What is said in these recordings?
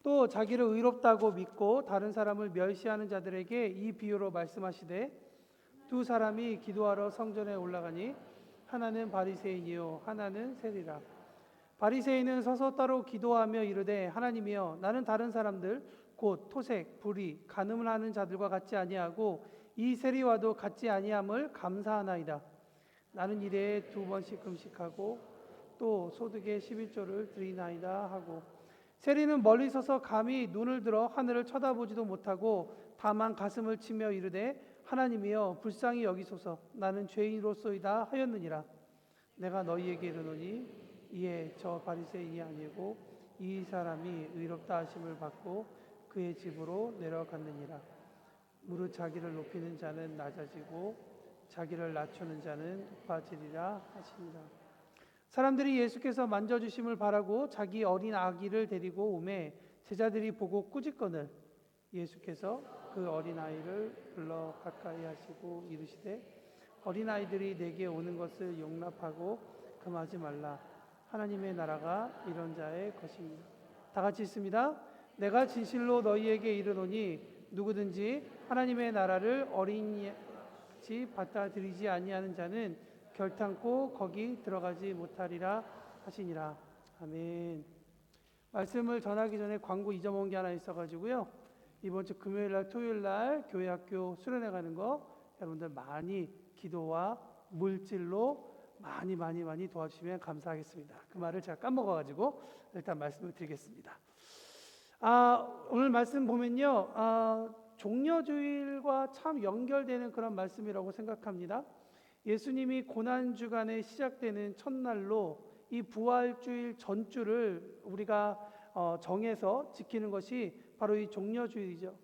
또 자기를 의롭다고 믿고 다른 사람을 멸시하는 자들에게 이 비유로 말씀하시되 두 사람이 기도하러 성전에 올라가니 하나는 바리새인이요 하나는 세리라. 바리새인은 서서 따로 기도하며 이르되 하나님이여 나는 다른 사람들 곧 토색, 불의, 간음을 하는 자들과 같지 아니하고 이 세리와도 같지 아니함을 감사하나이다. 나는 일에 2번씩 금식하고 또 소득의 11조를 드리나이다 하고 세리는 멀리 서서 감히 눈을 들어 하늘을 쳐다보지도 못하고 다만 가슴을 치며 이르되 하나님이여 불쌍히 여기소서 나는 죄인으로소이다 하였느니라. 내가 너희에게 이르노니 이에 저 바리새인이 아니고 이 사람이 의롭다 하심을 받고 그의 집으로 내려갔느니라. 무릇 자기를 높이는 자는 낮아지고 자기를 낮추는 자는 높아지리라 하시니라. 사람들이 예수께서 만져주심을 바라고 자기 어린 아기를 데리고 오매 제자들이 보고 꾸짖거늘 예수께서 그 어린아이를 불러 가까이 하시고 이르시되 어린아이들이 내게 오는 것을 용납하고 금하지 말라. 하나님의 나라가 이런 자의 것입니다. 다 같이 있습니다. 내가 진실로 너희에게 이르노니 누구든지 하나님의 나라를 어린이같이 받아들이지 아니하는 자는 결탄코 거기 들어가지 못하리라 하시니라. 아멘. 말씀을 전하기 전에 광고 잊어먹은 게 하나 있어가지고요. 이번 주 금요일날 토요일날 교회 학교 수련회 가는 거 여러분들 많이 기도와 물질로 많이 도와주시면 감사하겠습니다. 그 말을 제가 까먹어가지고 일단 말씀을 드리겠습니다. 오늘 말씀 보면요, 종려주일과 참 연결되는 그런 말씀이라고 생각합니다. 예수님이 고난주간에 시작되는 첫날로 이 부활주일 전주를 우리가 정해서 지키는 것이 바로 이 종려주일이죠.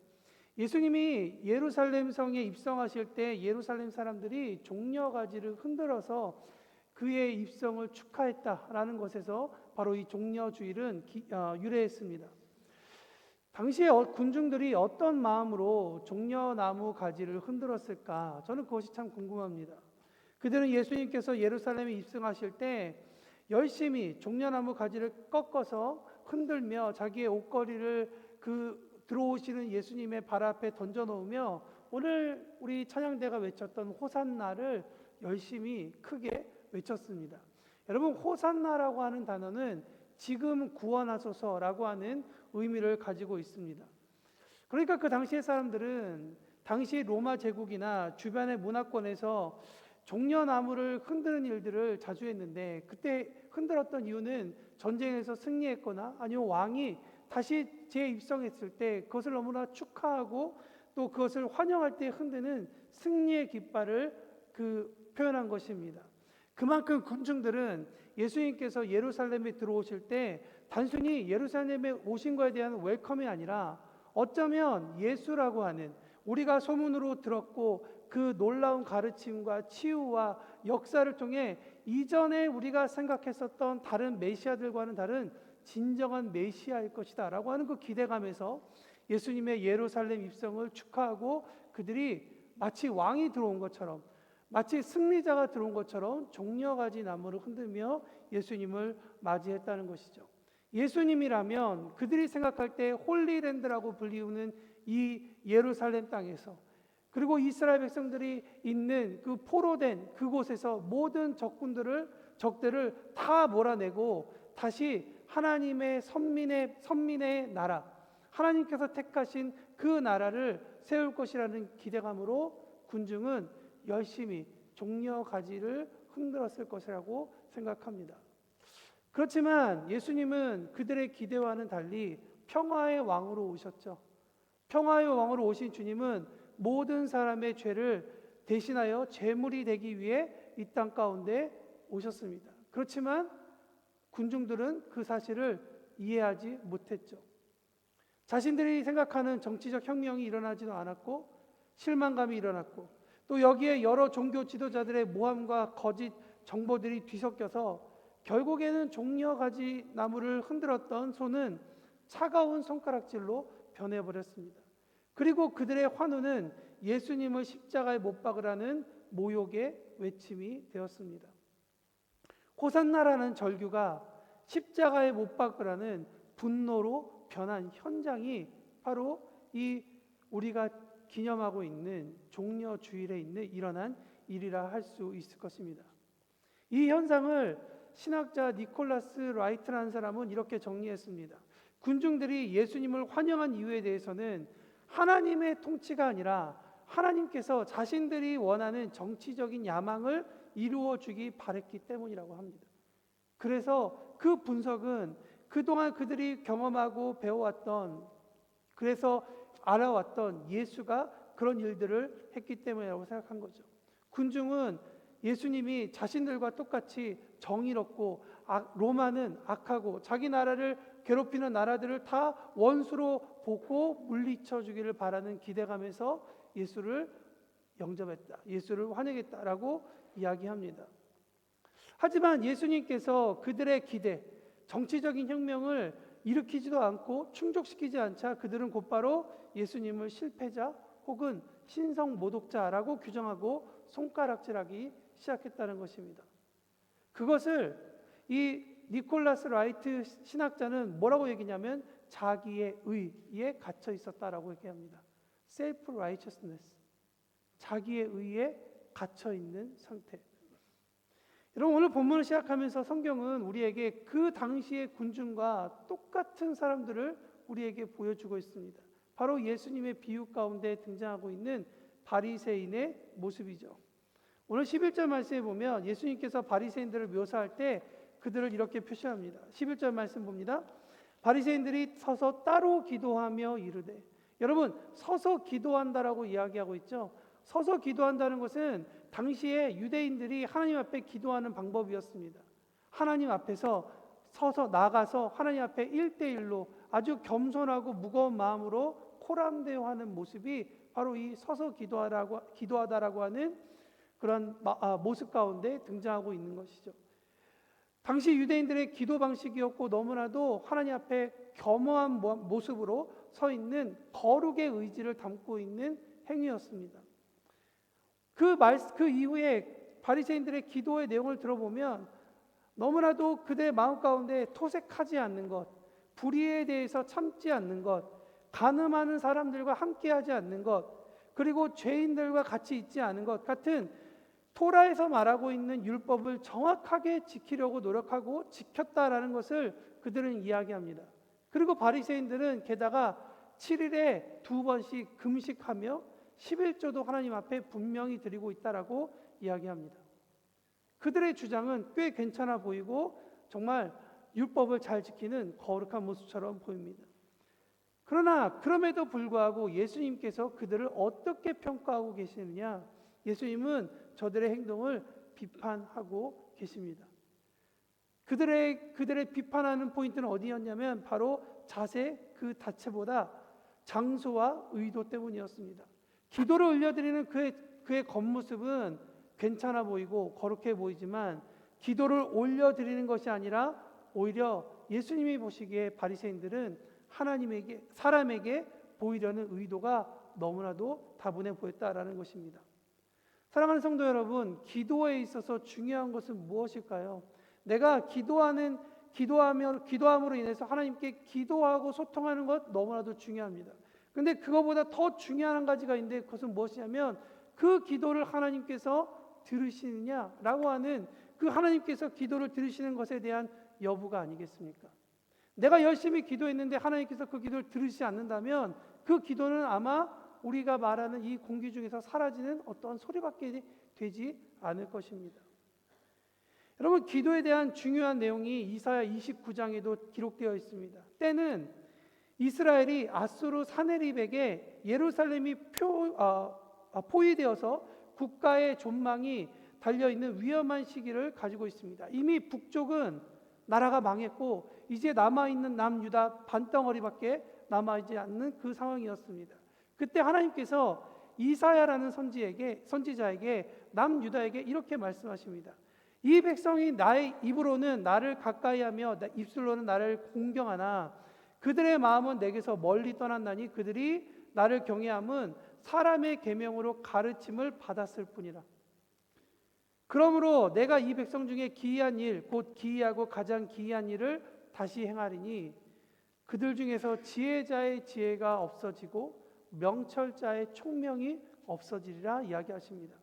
예수님이 예루살렘 성에 입성하실 때 예루살렘 사람들이 종려가지를 흔들어서 그의 입성을 축하했다라는 것에서 바로 이 종려주일은 유래했습니다. 당시에 군중들이 어떤 마음으로 종려나무 가지를 흔들었을까? 저는 그것이 참 궁금합니다. 그들은 예수님께서 예루살렘에 입성하실 때 열심히 종려나무 가지를 꺾어서 흔들며 자기의 옷걸이를 들어오시는 예수님의 발 앞에 던져 놓으며 오늘 우리 찬양대가 외쳤던 호산나를 열심히 크게 외쳤습니다. 여러분, 호산나라고 하는 단어는 지금 구원하소서라고 하는 의미를 가지고 있습니다. 그러니까 그 당시의 사람들은 당시 로마 제국이나 주변의 문화권에서 종려나무를 흔드는 일들을 자주 했는데 그때 흔들었던 이유는 전쟁에서 승리했거나 아니면 왕이 다시 재입성했을 때 그것을 너무나 축하하고 또 그것을 환영할 때 흔드는 승리의 깃발을 표현한 것입니다. 그만큼 군중들은 예수님께서 예루살렘에 들어오실 때 단순히 예루살렘에 오신 것에 대한 웰컴이 아니라 어쩌면 예수라고 하는 우리가 소문으로 들었고 그 놀라운 가르침과 치유와 역사를 통해 이전에 우리가 생각했었던 다른 메시아들과는 다른 진정한 메시아일 것이다 라고 하는 그 기대감에서 예수님의 예루살렘 입성을 축하하고 그들이 마치 왕이 들어온 것처럼 마치 승리자가 들어온 것처럼 종려가지 나무를 흔들며 예수님을 맞이했다는 것이죠. 예수님이라면 그들이 생각할 때 홀리랜드라고 불리우는 이 예루살렘 땅에서 그리고 이스라엘 백성들이 있는 그 포로된 그곳에서 모든 적들을 다 몰아내고 다시 하나님의 선민의 나라, 하나님께서 택하신 그 나라를 세울 것이라는 기대감으로 군중은 열심히 종려가지를 흔들었을 것이라고 생각합니다. 그렇지만 예수님은 그들의 기대와는 달리 평화의 왕으로 오셨죠. 평화의 왕으로 오신 주님은 모든 사람의 죄를 대신하여 제물이 되기 위해 이 땅 가운데 오셨습니다. 그렇지만 군중들은 그 사실을 이해하지 못했죠. 자신들이 생각하는 정치적 혁명이 일어나지도 않았고 실망감이 일어났고 또 여기에 여러 종교 지도자들의 모함과 거짓 정보들이 뒤섞여서 결국에는 종려가지 나무를 흔들었던 손은 차가운 손가락질로 변해버렸습니다. 그리고 그들의 환호는 예수님을 십자가에 못 박으라는 모욕의 외침이 되었습니다. 호산나라는 절규가 십자가에 못 박으라는 분노로 변한 현장이 바로 이 우리가 기념하고 있는 종려 주일에 있는 일어난 일이라 할 수 있을 것입니다. 이 현상을 신학자 니콜라스 라이트라는 사람은 이렇게 정리했습니다. 군중들이 예수님을 환영한 이유에 대해서는 하나님의 통치가 아니라 하나님께서 자신들이 원하는 정치적인 야망을 이루어 주기 바랬기 때문이라고 합니다. 그래서 그 분석은 그동안 그들이 경험하고 배워왔던, 그래서 알아왔던 예수가 그런 일들을 했기 때문이라고 생각한 거죠. 군중은 예수님이 자신들과 똑같이 정의롭고 로마는 악하고 자기 나라를 괴롭히는 나라들을 다 원수로 보고 물리쳐 주기를 바라는 기대감에서 예수를 영접했다, 예수를 환영했다라고 이야기합니다. 하지만 예수님께서 그들의 기대, 정치적인 혁명을 일으키지도 않고 충족시키지 않자 그들은 곧바로 예수님을 실패자 혹은 신성 모독자라고 규정하고 손가락질하기 시작했다는 것입니다. 그것을 이 니콜라스 라이트 신학자는 뭐라고 얘기냐면 자기의 의에 갇혀 있었다라고 얘기합니다. self righteousness, 자기의 의에 갇혀 있는 상태. 여러분, 오늘 본문을 시작하면서 성경은 우리에게 그 당시의 군중과 똑같은 사람들을 우리에게 보여주고 있습니다. 바로 예수님의 비유 가운데 등장하고 있는 바리새인의 모습이죠. 오늘 11절 말씀에 보면 예수님께서 바리새인들을 묘사할 때 그들을 이렇게 표시합니다. 11절 말씀 봅니다. 바리새인들이 서서 따로 기도하며 이르되, 여러분, 서서 기도한다라고 이야기하고 있죠. 서서 기도한다는 것은 당시에 유대인들이 하나님 앞에 기도하는 방법이었습니다. 하나님 앞에서 서서 나가서 하나님 앞에 1대1로 아주 겸손하고 무거운 마음으로 코람대어하는 모습이 바로 이 서서 기도하다라고 하는 그런 모습 가운데 등장하고 있는 것이죠. 당시 유대인들의 기도 방식이었고 너무나도 하나님 앞에 겸허한 모습으로 서 있는 거룩의 의지를 담고 있는 행위였습니다. 그 이후에 바리새인들의 기도의 내용을 들어보면 너무나도 그들의 마음 가운데 토색하지 않는 것, 불의에 대해서 참지 않는 것, 간음하는 사람들과 함께하지 않는 것, 그리고 죄인들과 같이 있지 않은 것 같은 토라에서 말하고 있는 율법을 정확하게 지키려고 노력하고 지켰다라는 것을 그들은 이야기합니다. 그리고 바리새인들은 게다가 7일에 2번씩 금식하며 11조도 하나님 앞에 분명히 드리고 있다라고 이야기합니다. 그들의 주장은 꽤 괜찮아 보이고 정말 율법을 잘 지키는 거룩한 모습처럼 보입니다. 그러나 그럼에도 불구하고 예수님께서 그들을 어떻게 평가하고 계시느냐? 예수님은 저들의 행동을 비판하고 계십니다. 그들의 비판하는 포인트는 어디였냐면 바로 자세 그 자체보다 장소와 의도 때문이었습니다. 기도를 올려드리는 그의 겉모습은 괜찮아 보이고 거룩해 보이지만 기도를 올려드리는 것이 아니라 오히려 예수님이 보시기에 바리새인들은 사람에게 보이려는 의도가 너무나도 다분해 보였다라는 것입니다. 사랑하는 성도 여러분, 기도에 있어서 중요한 것은 무엇일까요? 내가 기도함으로 인해서 하나님께 기도하고 소통하는 것 너무나도 중요합니다. 근데 그거보다 더 중요한 한 가지가 있는데 그것은 무엇이냐면 그 기도를 하나님께서 들으시느냐라고 하는 그 하나님께서 기도를 들으시는 것에 대한 여부가 아니겠습니까? 내가 열심히 기도했는데 하나님께서 그 기도를 들으시지 않는다면 그 기도는 아마 우리가 말하는 이 공기 중에서 사라지는 어떤 소리밖에 되지 않을 것입니다. 여러분, 기도에 대한 중요한 내용이 이사야 29장에도 기록되어 있습니다. 때는 이스라엘이 아수르 사네립에게 예루살렘이 포위되어서 국가의 존망이 달려있는 위험한 시기를 가지고 있습니다. 이미 북쪽은 나라가 망했고 이제 남아있는 남유다 반덩어리밖에 남아있지 않는 그 상황이었습니다. 그때 하나님께서 이사야라는 선지자에게 남유다에게 이렇게 말씀하십니다. 이 백성이 나의 입으로는 나를 가까이하며 입술로는 나를 공경하나 그들의 마음은 내게서 멀리 떠났나니 그들이 나를 경외함은 사람의 계명으로 가르침을 받았을 뿐이라. 그러므로 내가 이 백성 중에 기이한 일, 곧 기이하고 가장 기이한 일을 다시 행하리니 그들 중에서 지혜자의 지혜가 없어지고 명철자의 총명이 없어지리라 이야기하십니다.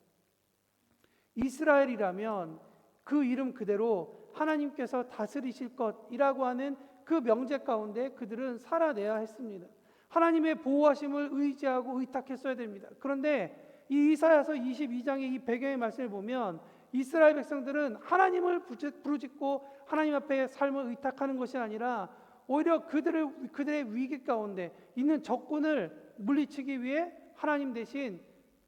이스라엘이라면 그 이름 그대로 하나님께서 다스리실 것이라고 하는 그 명제 가운데 그들은 살아내야 했습니다. 하나님의 보호하심을 의지하고 의탁했어야 됩니다. 그런데 이 이사야서 22장의 이 배경의 말씀을 보면 이스라엘 백성들은 하나님을 부르짖고 하나님 앞에 삶을 의탁하는 것이 아니라 오히려 그들의 위기 가운데 있는 적군을 물리치기 위해 하나님 대신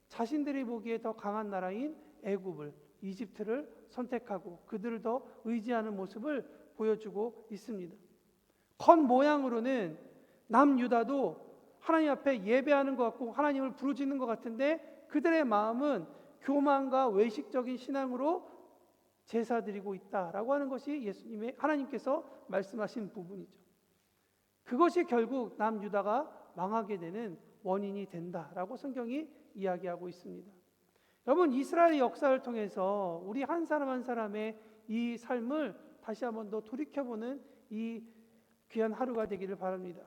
자신들이 보기에 더 강한 나라인 애굽을, 이집트를 선택하고 그들을 더 의지하는 모습을 보여주고 있습니다. 겉모양으로는 남유다도 하나님 앞에 예배하는 것 같고 하나님을 부르짖는 것 같은데 그들의 마음은 교만과 외식적인 신앙으로 제사 드리고 있다라고 하는 것이 예수님의 하나님께서 말씀하신 부분이죠. 그것이 결국 남유다가 망하게 되는 원인이 된다라고 성경이 이야기하고 있습니다. 여러분, 이스라엘 역사를 통해서 우리 한 사람 한 사람의 이 삶을 다시 한번 더 돌이켜보는 이 귀한 하루가 되기를 바랍니다.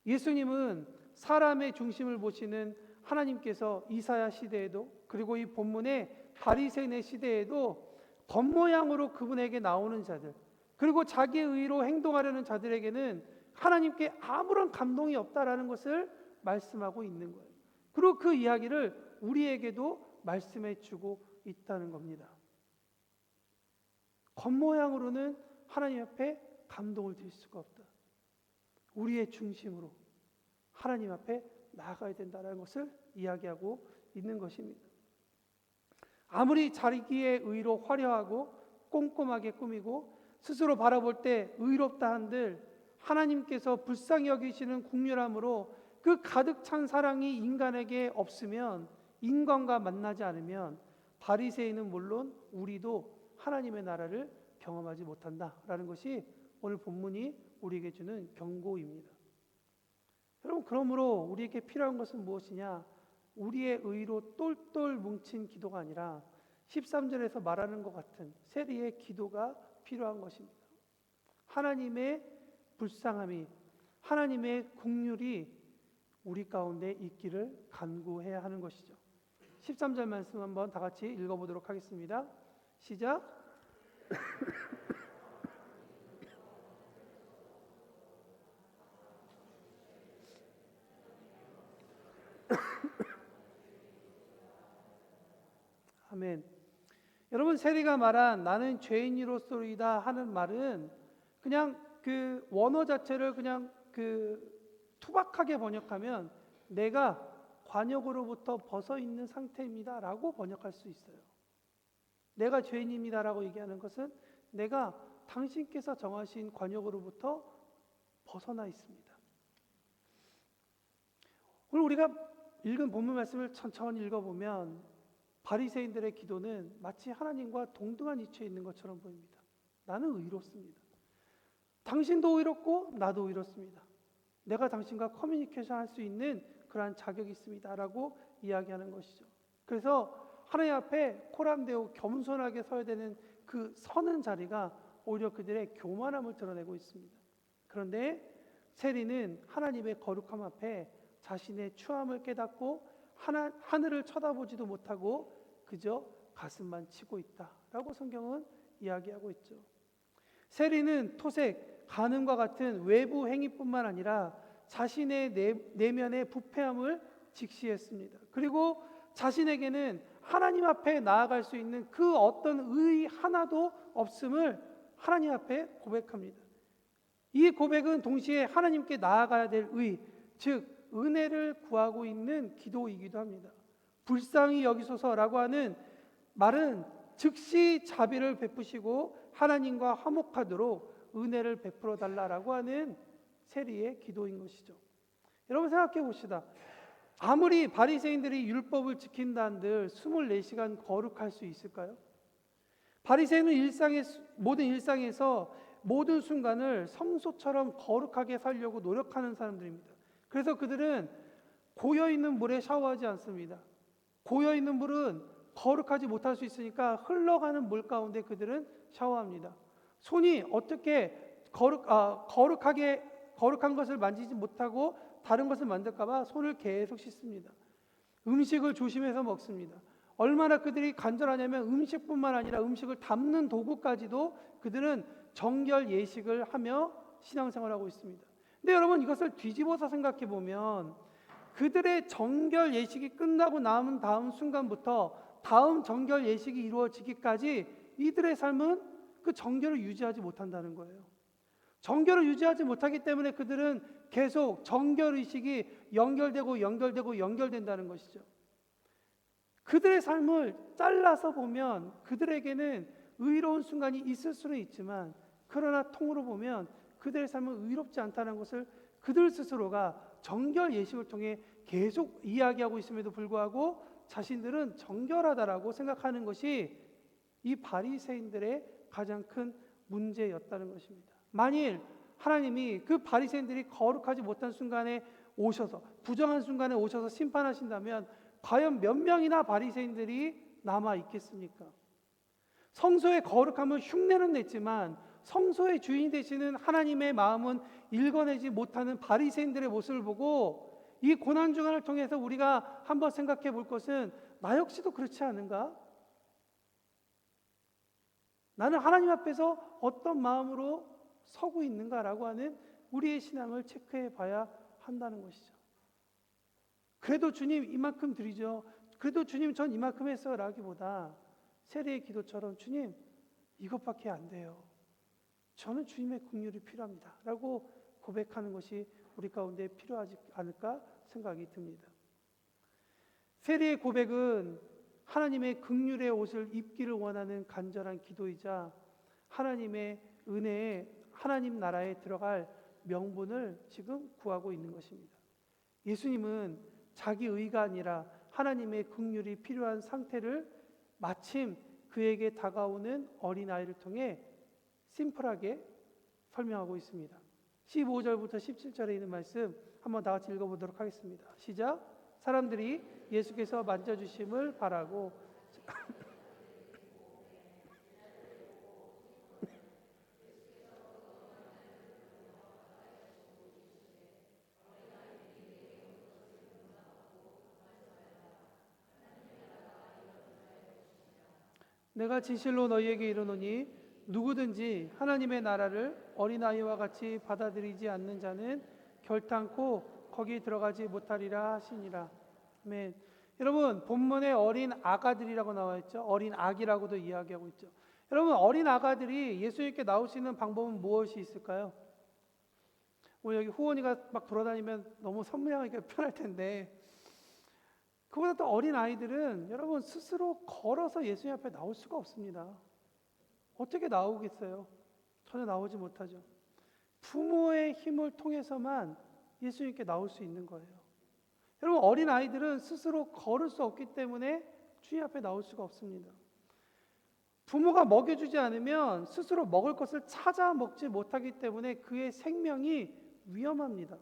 예수님은 사람의 중심을 보시는 하나님께서 이사야 시대에도 그리고 이 본문의 바리새인의 시대에도 겉모양으로 그분에게 나오는 자들 그리고 자기의 의로 행동하려는 자들에게는 하나님께 아무런 감동이 없다라는 것을 말씀하고 있는 거예요. 그리고 그 이야기를 우리에게도 말씀해 주고 있다는 겁니다. 겉모양으로는 하나님 앞에 감동을 드릴 수가 없다. 우리의 중심으로 하나님 앞에 나아가야 된다는 것을 이야기하고 있는 것입니다. 아무리 자기의 의로 화려하고 꼼꼼하게 꾸미고 스스로 바라볼 때 의롭다 한들 하나님께서 불쌍히 여기시는 국률함으로 그 가득 찬 사랑이 인간에게 없으면, 인간과 만나지 않으면 바리새인은 물론 우리도 하나님의 나라를 경험하지 못한다라는 것이 오늘 본문이 우리에게 주는 경고입니다. 여러분, 그러므로 우리에게 필요한 것은 무엇이냐? 우리의 의로 똘똘 뭉친 기도가 아니라 13절에서 말하는 것 같은 세리의 기도가 필요한 것입니다. 하나님의 불쌍함이, 하나님의 긍휼이 우리 가운데 있기를 간구해야 하는 것이죠. 13절 말씀 한번 다 같이 읽어보도록 하겠습니다. 시작. 아멘. 여러분, 세리가 말한 나는 죄인이로소이다 하는 말은 그냥 그 원어 자체를 그냥 투박하게 번역하면 내가 관역으로부터 벗어 있는 상태입니다라고 번역할 수 있어요. 내가 죄인입니다라고 얘기하는 것은 내가 당신께서 정하신 관역으로부터 벗어나 있습니다. 오늘 우리가 읽은 본문 말씀을 천천히 읽어보면 바리새인들의 기도는 마치 하나님과 동등한 위치에 있는 것처럼 보입니다. 나는 의롭습니다. 당신도 의롭고 나도 의롭습니다. 내가 당신과 커뮤니케이션 할 수 있는 그러한 자격이 있습니다 라고 이야기하는 것이죠. 그래서 하나님 앞에 코람되어 겸손하게 서야 되는 그 서는 자리가 오히려 그들의 교만함을 드러내고 있습니다. 그런데 세리는 하나님의 거룩함 앞에 자신의 추함을 깨닫고 하늘을 쳐다보지도 못하고 그저 가슴만 치고 있다라고 성경은 이야기하고 있죠. 세리는 토색, 간음과 같은 외부 행위뿐만 아니라 자신의 내면의 부패함을 직시했습니다. 그리고 자신에게는 하나님 앞에 나아갈 수 있는 그 어떤 의 하나도 없음을 하나님 앞에 고백합니다. 이 고백은 동시에 하나님께 나아가야 될 의, 즉 은혜를 구하고 있는 기도이기도 합니다. 불쌍히 여기소서라고 하는 말은 즉시 자비를 베푸시고 하나님과 화목하도록 은혜를 베풀어 달라라고 하는 세리의 기도인 것이죠. 여러분, 생각해 봅시다. 아무리 바리새인들이 율법을 지킨다 한들 24시간 거룩할 수 있을까요? 바리새인은 모든 일상에서 모든 순간을 성소처럼 거룩하게 살려고 노력하는 사람들입니다. 그래서 그들은 고여있는 물에 샤워하지 않습니다. 고여있는 물은 거룩하지 못할 수 있으니까 흘러가는 물 가운데 그들은 샤워합니다. 손이 어떻게 거룩한 것을 만지지 못하고 다른 것을 만들까 봐 손을 계속 씻습니다. 음식을 조심해서 먹습니다. 얼마나 그들이 간절하냐면 음식뿐만 아니라 음식을 담는 도구까지도 그들은 정결 예식을 하며 신앙생활하고 있습니다. 근데 여러분, 이것을 뒤집어서 생각해 보면 그들의 정결 예식이 끝나고 남은 다음 순간부터 다음 정결 예식이 이루어지기까지 이들의 삶은 그 정결을 유지하지 못한다는 거예요. 정결을 유지하지 못하기 때문에 그들은 계속 정결 의식이 연결된다는 것이죠. 그들의 삶을 잘라서 보면 그들에게는 의로운 순간이 있을 수는 있지만, 그러나 통으로 보면 그들의 삶은 의롭지 않다는 것을 그들 스스로가 정결 예식을 통해 계속 이야기하고 있음에도 불구하고 자신들은 정결하다라고 생각하는 것이 이 바리새인들의 가장 큰 문제였다는 것입니다. 만일 하나님이 그 바리새인들이 거룩하지 못한 순간에 오셔서, 부정한 순간에 오셔서 심판하신다면 과연 몇 명이나 바리새인들이 남아 있겠습니까? 성소의 거룩함을 흉내는 냈지만 성소의 주인이 되시는 하나님의 마음은 읽어내지 못하는 바리새인들의 모습을 보고 이 고난 주간을 통해서 우리가 한번 생각해 볼 것은, 나 역시도 그렇지 않은가? 나는 하나님 앞에서 어떤 마음으로 서고 있는가라고 하는 우리의 신앙을 체크해 봐야 한다는 것이죠. 그래도 주님 이만큼 드리죠, 그래도 주님 전 이만큼 했어요 라기보다 세례의 기도처럼 주님 이것밖에 안 돼요, 저는 주님의 긍휼이 필요합니다 라고 고백하는 것이 우리 가운데 필요하지 않을까 생각이 듭니다. 세례의 고백은 하나님의 긍휼의 옷을 입기를 원하는 간절한 기도이자 하나님의 은혜에, 하나님 나라에 들어갈 명분을 지금 구하고 있는 것입니다. 예수님은 자기 의가 아니라 하나님의 긍휼이 필요한 상태를 마침 그에게 다가오는 어린아이를 통해 심플하게 설명하고 있습니다. 15절부터 17절에 있는 말씀 한번 다 같이 읽어보도록 하겠습니다. 시작. 사람들이 예수께서 만져주심을 바라고 내가 진실로 너희에게 이르노니 누구든지 하나님의 나라를 어린아이와 같이 받아들이지 않는 자는 결탄코 거기 들어가지 못하리라 하시니라. 아멘. 여러분, 본문에 어린 아가들이라고 나와 있죠. 어린 아기라고도 이야기하고 있죠. 여러분, 어린 아가들이 예수님께 나올 수 있는 방법은 무엇이 있을까요? 오늘 여기 후원이가 막 돌아다니면 너무 선명하게 편할 텐데, 그보다 또 어린 아이들은 여러분 스스로 걸어서 예수님 앞에 나올 수가 없습니다. 어떻게 나오겠어요? 전혀 나오지 못하죠. 부모의 힘을 통해서만 예수님께 나올 수 있는 거예요. 여러분, 어린 아이들은 스스로 걸을 수 없기 때문에 주님 앞에 나올 수가 없습니다. 부모가 먹여주지 않으면 스스로 먹을 것을 찾아 먹지 못하기 때문에 그의 생명이 위험합니다.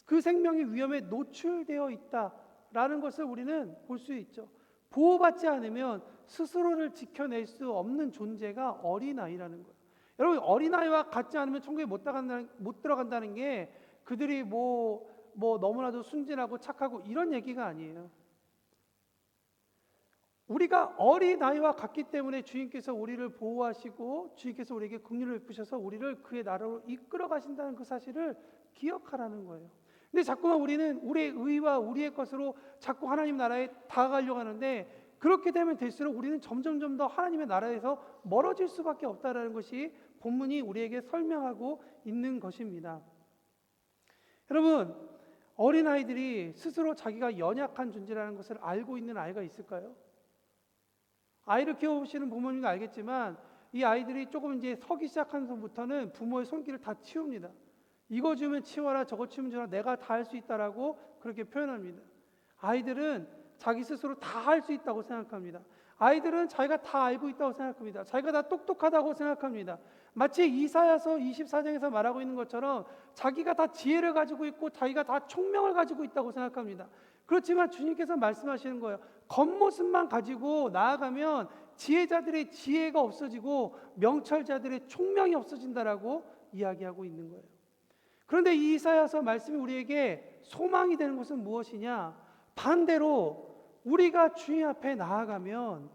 그 생명이 위험에 노출되어 있다라는 것을 우리는 볼 수 있죠. 보호받지 않으면 스스로를 지켜낼 수 없는 존재가 어린아이라는 거예요. 여러분, 어린아이와 같지 않으면 천국에 못 들어간다는 게 그들이 뭐 너무나도 순진하고 착하고 이런 얘기가 아니에요. 우리가 어린아이와 같기 때문에 주님께서 우리를 보호하시고 주님께서 우리에게 긍휼을 베푸셔서 우리를 그의 나라로 이끌어 가신다는 그 사실을 기억하라는 거예요. 근데 자꾸만 우리는 우리의 의와 우리의 것으로 자꾸 하나님 나라에 다가가려고 하는데, 그렇게 되면 될수록 우리는 점점 더 하나님의 나라에서 멀어질 수밖에 없다라는 것이 본문이 우리에게 설명하고 있는 것입니다. 여러분, 어린아이들이 스스로 자기가 연약한 존재라는 것을 알고 있는 아이가 있을까요? 아이를 키워보시는 부모님도 알겠지만 이 아이들이 조금 이제 서기 시작한 순부터는 부모의 손길을 다 치웁니다. 이거 주면 치워라, 저거 치우면 줘라, 내가 다 할 수 있다라고 그렇게 표현합니다. 아이들은 자기 스스로 다 할 수 있다고 생각합니다. 아이들은 자기가 다 알고 있다고 생각합니다. 자기가 다 똑똑하다고 생각합니다. 마치 이사야서 24장에서 말하고 있는 것처럼 자기가 다 지혜를 가지고 있고 자기가 다 총명을 가지고 있다고 생각합니다. 그렇지만 주님께서 말씀하시는 거예요. 겉모습만 가지고 나아가면 지혜자들의 지혜가 없어지고 명철자들의 총명이 없어진다라고 이야기하고 있는 거예요. 그런데 이 이사야서 말씀이 우리에게 소망이 되는 것은 무엇이냐? 반대로 우리가 주님 앞에 나아가면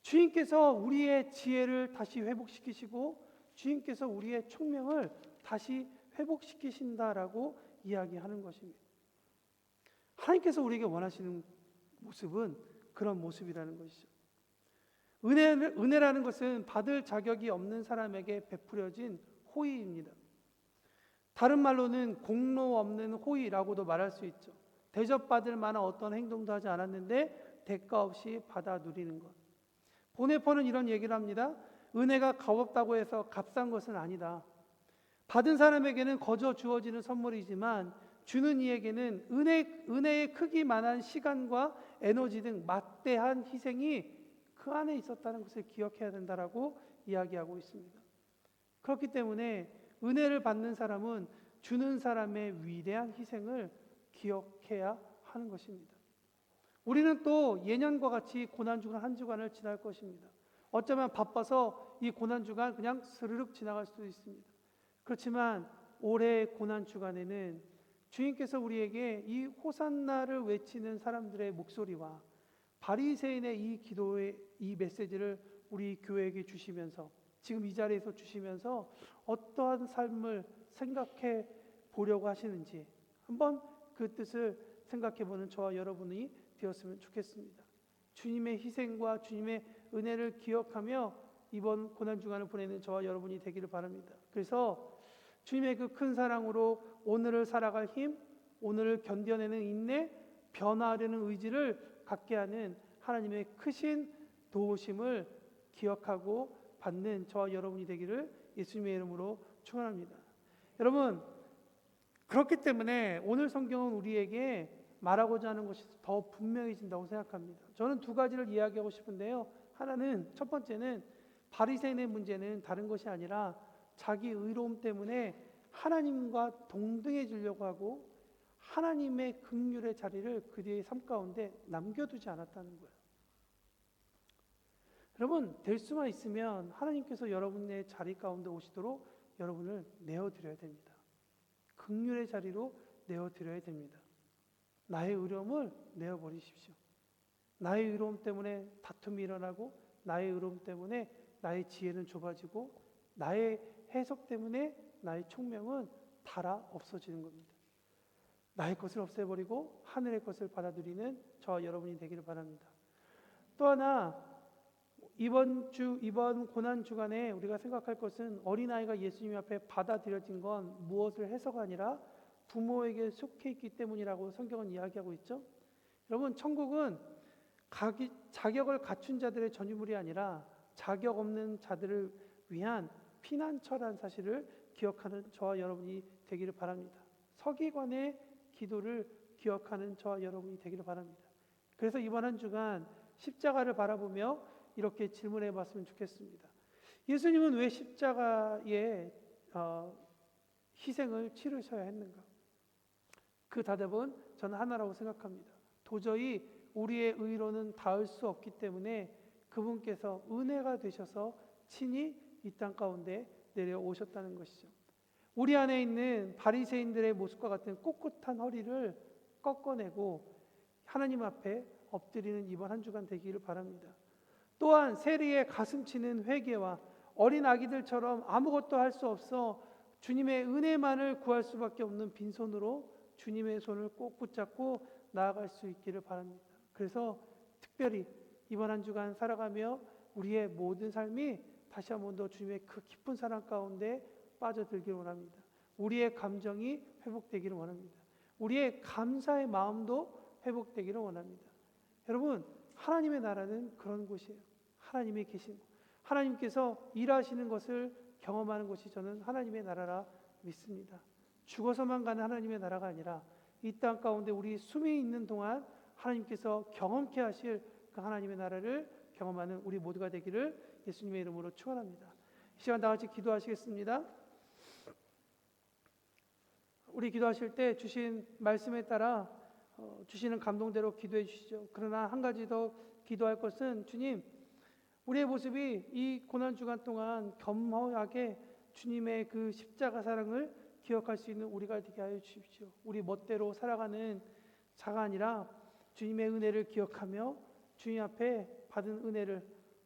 주님께서 우리의 지혜를 다시 회복시키시고 주님께서 우리의 총명을 다시 회복시키신다라고 이야기하는 것입니다. 하나님께서 우리에게 원하시는 모습은 그런 모습이라는 것이죠. 은혜라는 것은 받을 자격이 없는 사람에게 베풀어진 호의입니다. 다른 말로는 공로 없는 호의라고도 말할 수 있죠. 대접받을 만한 어떤 행동도 하지 않았는데 대가 없이 받아 누리는 것. 보네퍼는 이런 얘기를 합니다. 은혜가 값없다고 해서 값싼 것은 아니다. 받은 사람에게는 거저 주어지는 선물이지만 주는 이에게는 은혜의 크기만한 시간과 에너지 등 막대한 희생이 그 안에 있었다는 것을 기억해야 된다라고 이야기하고 있습니다. 그렇기 때문에 은혜를 받는 사람은 주는 사람의 위대한 희생을 기억해야 하는 것입니다. 우리는 또 예년과 같이 고난주간 한 주간을 지날 것입니다. 어쩌면 바빠서 이 고난주간 그냥 스르륵 지나갈 수도 있습니다. 그렇지만 올해의 고난주간에는 주님께서 우리에게 이 호산나를 외치는 사람들의 목소리와 바리새인의 이 기도의 이 메시지를 우리 교회에게 주시면서 지금 이 자리에서 주시면서 어떠한 삶을 생각해 보려고 하시는지 한번 그 뜻을 생각해 보는 저와 여러분이 되었으면 좋겠습니다. 주님의 희생과 주님의 은혜를 기억하며 이번 고난주간을 보내는 저와 여러분이 되기를 바랍니다. 그래서 주님의 그 큰 사랑으로 오늘을 살아갈 힘, 오늘을 견뎌내는 인내, 변화하려는 의지를 갖게 하는 하나님의 크신 도우심을 기억하고 받는 저와 여러분이 되기를 예수님의 이름으로 축원합니다. 여러분, 그렇기 때문에 오늘 성경은 우리에게 말하고자 하는 것이 더 분명해진다고 생각합니다. 저는 두 가지를 이야기하고 싶은데요. 하나는, 첫 번째는 바리새인의 문제는 다른 것이 아니라 자기 의로움 때문에 하나님과 동등해지려고 하고 하나님의 긍휼의 자리를 그들의 삶 가운데 남겨두지 않았다는 거예요. 여러분, 될 수만 있으면 하나님께서 여러분의 자리 가운데 오시도록 여러분을 내어드려야 됩니다. 긍휼의 자리로 내어드려야 됩니다. 나의 의로움을 내어버리십시오. 나의 의로움 때문에 다툼이 일어나고 나의 의로움 때문에 나의 지혜는 좁아지고 나의 해석 때문에 나의 총명은 닳아 없어지는 겁니다. 나의 것을 없애버리고 하늘의 것을 받아들이는 저와 여러분이 되기를 바랍니다. 또 하나, 이번 고난 주간에 우리가 생각할 것은 어린아이가 예수님 앞에 받아들여진 건 무엇을 해서가 아니라 부모에게 속해 있기 때문이라고 성경은 이야기하고 있죠. 여러분, 천국은 자격을 갖춘 자들의 전유물이 아니라 자격 없는 자들을 위한 피난처라는 사실을 기억하는 저와 여러분이 되기를 바랍니다. 서기관의 기도를 기억하는 저와 여러분이 되기를 바랍니다. 그래서 이번 한 주간 십자가를 바라보며 이렇게 질문해 봤으면 좋겠습니다. 예수님은 왜 십자가의 희생을 치르셔야 했는가? 그 대답은 저는 하나라고 생각합니다. 도저히 우리의 의로는 닿을 수 없기 때문에 그분께서 은혜가 되셔서 친히 이 땅 가운데 내려오셨다는 것이죠. 우리 안에 있는 바리새인들의 모습과 같은 꼿꼿한 허리를 꺾어내고 하나님 앞에 엎드리는 이번 한 주간 되기를 바랍니다. 또한 세리의 가슴치는 회개와 어린 아기들처럼 아무것도 할 수 없어 주님의 은혜만을 구할 수밖에 없는 빈손으로 주님의 손을 꼭 붙잡고 나아갈 수 있기를 바랍니다. 그래서 특별히 이번 한 주간 살아가며 우리의 모든 삶이 다시 한 번 더 주님의 그 깊은 사랑 가운데 빠져들기를 원합니다. 우리의 감정이 회복되기를 원합니다. 우리의 감사의 마음도 회복되기를 원합니다. 여러분, 하나님의 나라는 그런 곳이에요. 하나님이 계신 곳. 하나님께서 일하시는 것을 경험하는 것이 저는 하나님의 나라라 믿습니다. 죽어서만 가는 하나님의 나라가 아니라 이 땅 가운데 우리 숨이 있는 동안 하나님께서 경험케 하실 그 하나님의 나라를 경험하는 우리 모두가 되기를 예수님의 이름으로 축원합니다. 이 시간 다 같이 기도하시겠습니다. 우리 기도하실 때 주신 말씀에 따라 주시는 감동대로 기도해 주시죠. 그러나 한 가지 더 기도할 것은 주님, 우리의 모습이 이 고난 주간 동안 겸허하게 주님의 그 십자가 사랑을 기억할 수 있는 우리가 되게 하여 주십시오. 우리 멋대로 살아가는 자가 아니라 주님의 은혜를 기억하며 주님 앞에 받은 은혜를,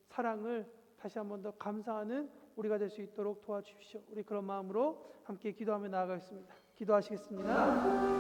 사랑을 다시 한 번 더 감사하는 우리가 될 수 있도록 도와주십시오. 우리 그런 마음으로 함께 기도하며 나아가겠습니다. 기도하시겠습니다.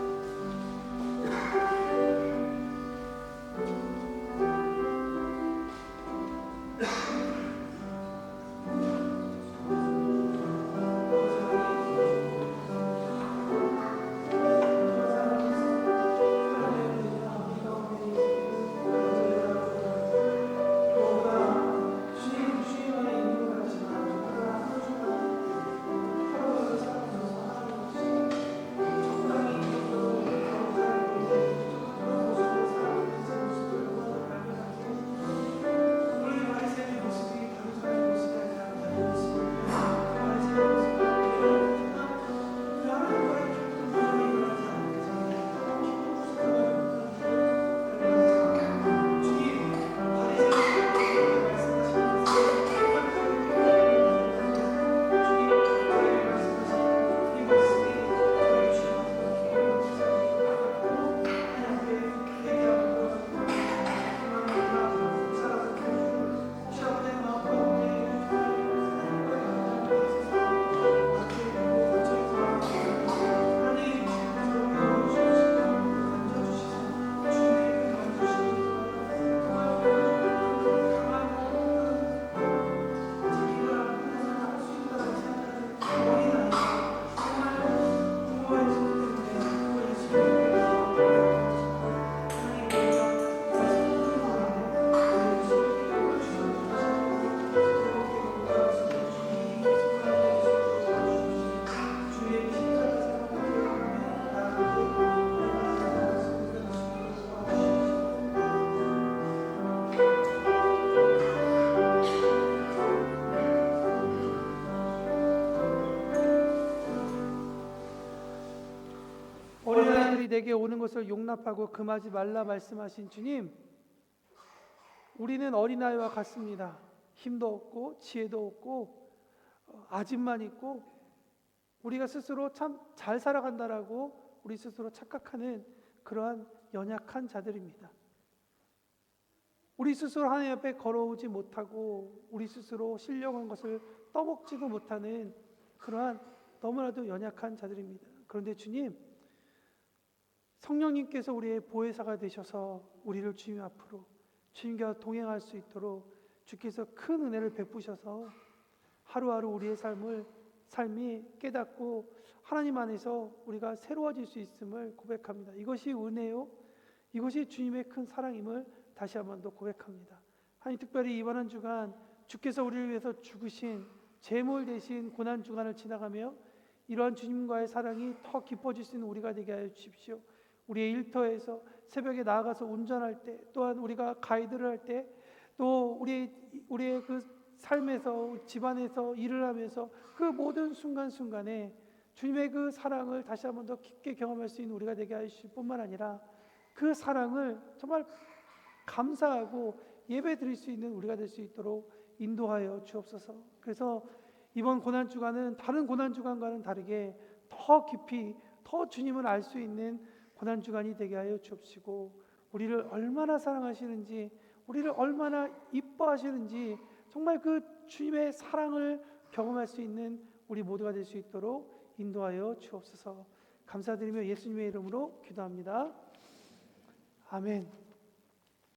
어린아이들이 내게 오는 것을 용납하고 금하지 말라 말씀하신 주님, 우리는 어린아이와 같습니다. 힘도 없고 지혜도 없고 아집만 있고 우리가 스스로 참 잘 살아간다라고 우리 스스로 착각하는 그러한 연약한 자들입니다. 우리 스스로 하나님 앞에 걸어오지 못하고 우리 스스로 신령한 것을 떠먹지도 못하는 그러한 너무나도 연약한 자들입니다. 그런데 주님, 성령님께서 우리의 보혜사가 되셔서 우리를 주님 앞으로 주님과 동행할 수 있도록 주께서 큰 은혜를 베푸셔서 하루하루 우리의 삶이 깨닫고 하나님 안에서 우리가 새로워질 수 있음을 고백합니다. 이것이 은혜요, 이것이 주님의 큰 사랑임을 다시 한번 더 고백합니다. 하나님, 특별히 이번 한 주간 주께서 우리를 위해서 죽으신 제물 대신 고난 주간을 지나가며 이러한 주님과의 사랑이 더 깊어질 수 있는 우리가 되게 하여 주십시오. 우리의 일터에서 새벽에 나아가서 운전할 때, 또한 우리가 가이드를 할 때, 또 우리의 그 삶에서, 집안에서 일을 하면서 그 모든 순간순간에 주님의 그 사랑을 다시 한번 더 깊게 경험할 수 있는 우리가 되게 하실 뿐만 아니라 그 사랑을 정말 감사하고 예배 드릴 수 있는 우리가 될 수 있도록 인도하여 주옵소서. 그래서 이번 고난주간은 다른 고난주간과는 다르게 더 깊이 더 주님을 알 수 있는 고난주간이 되게 하여 주옵시고, 우리를 얼마나 사랑하시는지, 우리를 얼마나 이뻐하시는지 정말 그 주님의 사랑을 경험할 수 있는 우리 모두가 될 수 있도록 인도하여 주옵소서. 감사드리며 예수님의 이름으로 기도합니다. 아멘.